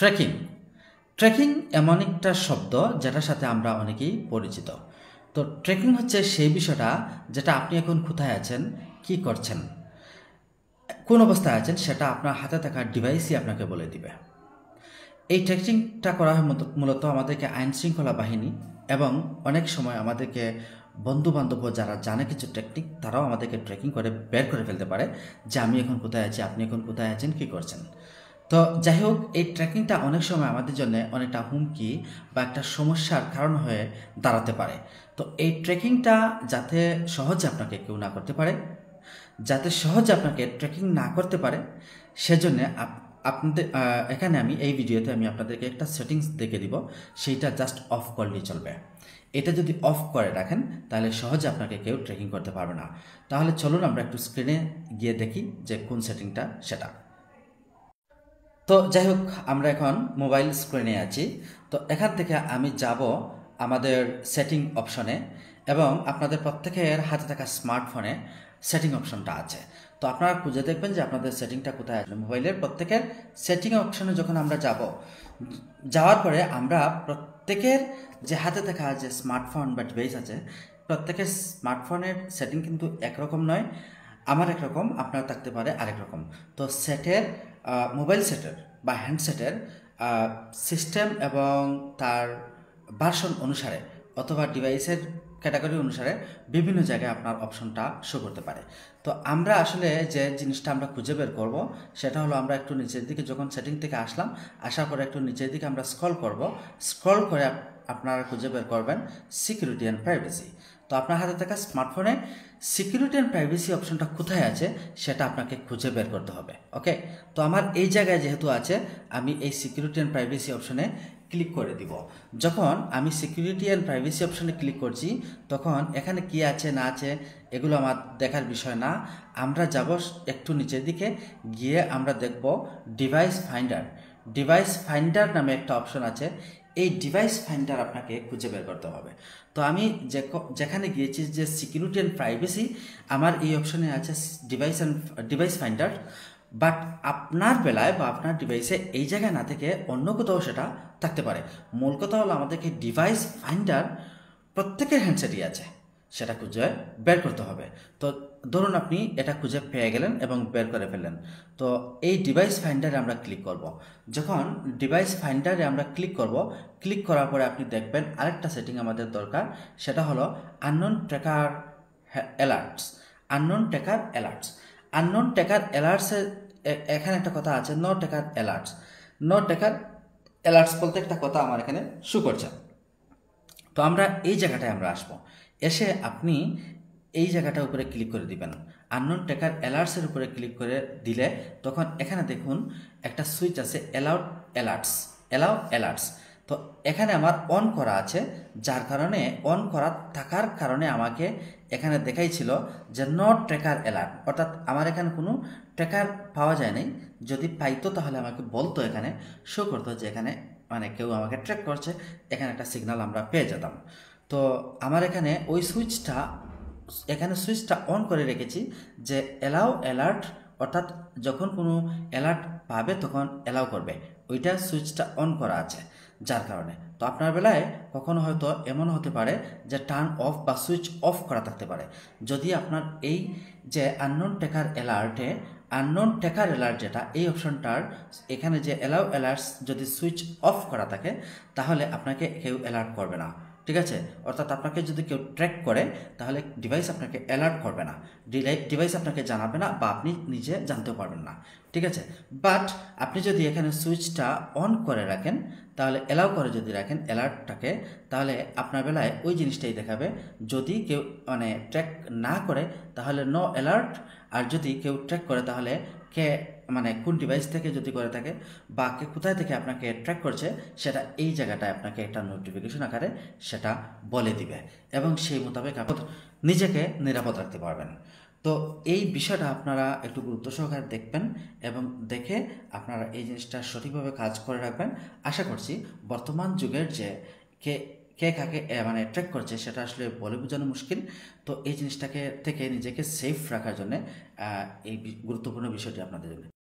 Tracking tracking এমন একটা শব্দ যেটার সাথে আমরা অনেকেই পরিচিত। তো ট্র্যাকিং হচ্ছে সেই বিষয়টা যেটা আপনি এখন কোথায় আছেন, কি করছেন, কোন অবস্থায় আছেন সেটা আপনার হাতে থাকা ডিভাইসই আপনাকে বলে দিবে। এই ট্র্যাকিংটা করা হয় মূলত আমাদেরকে আইন শৃঙ্খলা বাহিনী এবং অনেক সময় আমাদেরকে বন্ধু বান্ধব যারা জানে কিছু টেকনিক, তারাও আমাদেরকে ট্র্যাকিং করে বের করে ফেলতে পারে যে আমি এখন কোথায় আছি, আপনি এখন কোথায় আছেন, কী করছেন। তো যাই হোক, এই ট্র্যাকিংটা অনেক সময় আমাদের জন্য অনেকটা হুমকি বা একটা সমস্যার কারণ হয়ে দাঁড়াতে পারে। তো এই ট্র্যাকিংটা যাতে সহজে আপনাকে কেউ না করতে পারে, যাতে সহজে আপনাকে ট্র্যাকিং না করতে পারে, সেজন্য আপনাদের এখানে আমি এই ভিডিওতে আমি আপনাদেরকে একটা সেটিংস দেখে দিব, সেইটা জাস্ট অফ করলেই চলবে। এটা যদি অফ করে রাখেন তাহলে সহজে আপনাকে কেউ ট্র্যাকিং করতে পারবে না। তাহলে চলুন আমরা একটু স্ক্রিনে গিয়ে দেখি যে কোন সেটিংটা সেটা। তো যাই হোক, আমরা এখন মোবাইল স্ক্রিনে আছি। তো এখান থেকে আমি যাব আমাদের সেটিং অপশনে, এবং আপনাদের প্রত্যেকের হাতে থাকা স্মার্টফোনে সেটিং অপশনটা আছে। তো আপনারা খুঁজে দেখবেন যে আপনাদের সেটিংটা কোথায় আছে। মোবাইলের প্রত্যেকের সেটিং অপশনে যখন আমরা যাওয়ার পরে আমরা প্রত্যেকের যে হাতে থাকা যে স্মার্টফোন বা ডিভাইস আছে, প্রত্যেকের স্মার্টফোনের সেটিং কিন্তু একরকম নয়। আমার একরকম, আপনার থাকতে পারে আরেক রকম। তো মোবাইল সেটের বা হ্যান্ডসেটের সিস্টেম এবং তার ভার্সন অনুসারে অথবা ডিভাইসের ক্যাটাগরি অনুসারে বিভিন্ন জায়গায় আপনার অপশনটা শো করতে পারে। তো আমরা আসলে যে জিনিসটা আমরা খুঁজে বের করব সেটা হলো, আমরা একটু নিচের দিকে যখন সেটিং থেকে আসার পরে একটু নিচের দিকে আমরা স্ক্রল করে আপনারা খুঁজে বের করবেন সিকিউরিটি অ্যান্ড প্রাইভেসি। তো আপনার হাতে থাকা স্মার্টফোনে সিকিউরিটি অ্যান্ড প্রাইভেসি অপশনটা কোথায় আছে সেটা আপনাকে খুঁজে বের করতে হবে। ওকে, তো আমার এই জায়গায় যেহেতু আছে, আমি এই সিকিউরিটি অ্যান্ড প্রাইভেসি অপশনে ক্লিক করে দিব। যখন আমি সিকিউরিটি অ্যান্ড প্রাইভেসি অপশনে ক্লিক করছি, তখন এখানে কি আছে না আছে এগুলো আমার দেখার বিষয় না। আমরা যাব একটু নিচের দিকে গিয়ে আমরা দেখব ডিভাইস ফাইন্ডার নামে একটা অপশন আছে। এই ডিভাইস ফাইন্ডার আপনাকে খুঁজে বের করতে হবে। তো আমি যেখানে গিয়েছি যে সিকিউরিটি অ্যান্ড প্রাইভেসি, আমার এই অপশনে আছে ডিভাইস ফাইন্ডার। বাট আপনার বেলায় বা আপনার ডিভাইসে এই জায়গায় না থেকে অন্য কোথাও সেটা থাকতে পারে। মূল কথা হলো, আমাদেরকে ডিভাইস ফাইন্ডার প্রত্যেকের হ্যান্ডসেটই আছে, সেটা খুঁজে বের করতে হবে। তো ধরুন আপনি এটা খুঁজে পেয়ে গেলেন এবং বের করে ফেললেন। তো এই ডিভাইস ফাইন্ডারে আমরা ক্লিক করব। যখন ডিভাইস ফাইন্ডারে আমরা ক্লিক করার পরে আপনি দেখবেন আরেকটা সেটিং আমাদের দরকার, সেটা হলো unknown tracker alerts. Unknown tracker অ্যালার্টসের এখানে একটা কথা আছে, নো ট্র্যাকার অ্যালার্টস বলতে একটা কথা আমার এখানে শো করছে। তো আমরা এই জায়গাটায় আমরা আসবো, এসে আপনি এই জায়গাটার উপরে ক্লিক করে দিবেন। আননোন ট্র্যাকার অ্যালার্টসের উপরে ক্লিক করে দিলে তখন এখানে দেখুন একটা সুইচ আছে, অ্যালাউ অ্যালার্টস। তো এখানে আমার অন করা আছে, যার কারণে অন করা থাকার কারণে আমাকে এখানে দেখাইছিল যে নট ট্র্যাকার অ্যালার্ট, অর্থাৎ আমার এখানে কোনো ট্র্যাকার পাওয়া যায় নাই। যদি পাইতো তাহলে আমাকে বলতো, এখানে শো করতো যে এখানে মানে কেউ আমাকে ট্র্যাক করছে, এখানে একটা সিগন্যাল আমরা পেয়ে যেতাম। তো আমার এখানে ওই সুইচটা অন করে রেখেছি যে অ্যালাউ অ্যালার্ট, অর্থাৎ যখন কোনো অ্যালার্ট পাবে তখন অ্যালাউ করবে, ওইটা সুইচটা অন করা আছে যার কারণে। তো আপনার বেলায় কখনো হয়তো এমন হতে পারে যে টার্ন অফ বা সুইচ অফ করা থাকতে পারে। যদি আপনার এই যে আননোন ট্র্যাকার অ্যালার্ট যেটা, এই অপশনটার এখানে যে অ্যালাউ অ্যালার্টস যদি সুইচ অফ করা থাকে, তাহলে আপনাকে কেউ অ্যালার্ট করবে না। ঠিক আছে, অর্থাৎ আপনাকে যদি কেউ ট্র্যাক করে তাহলে ডিভাইস আপনাকে অ্যালার্ট করবে না, ডিভাইস আপনাকে জানাবে না, বা আপনি নিজে জানতেও পারবেন না। ঠিক আছে, বাট আপনি যদি এখানে সুইচটা অন করে রাখেন, তাহলে অ্যালাউ করে যদি রাখেন অ্যালার্টটাকে, তাহলে আপনার বেলায় ওই জিনিসটাই দেখাবে। যদি কেউ মানে ট্র্যাক না করে তাহলে নো অ্যালার্ট, আর যদি কেউ ট্র্যাক করে তাহলে কে মানে কোন ডিভাইস থেকে যদি করে থাকে বা কে কোথায় থেকে আপনাকে ট্র্যাক করছে, সেটা এই জায়গাটায় আপনাকে একটা নোটিফিকেশন আকারে সেটা বলে দিবে, এবং সেই মোতাবেক আপনি নিজেকে নিরাপদ রাখতে পারবেন। তো এই বিষয়টা আপনারা একটু গুরুত্ব সহকারে দেখবেন, এবং দেখে আপনারা এই জিনিসটা সঠিকভাবে কাজ করে রাখবেন। আশা করছি বর্তমান যুগের যে কে কে কাকে মানে ট্র্যাক করছে সেটা আসলে বলে বোঝানো মুশকিল। তো এই জিনিসটাকে থেকে নিজেকে সেফ রাখার জন্য এই গুরুত্বপূর্ণ বিষয়টি আপনাদের জন্য।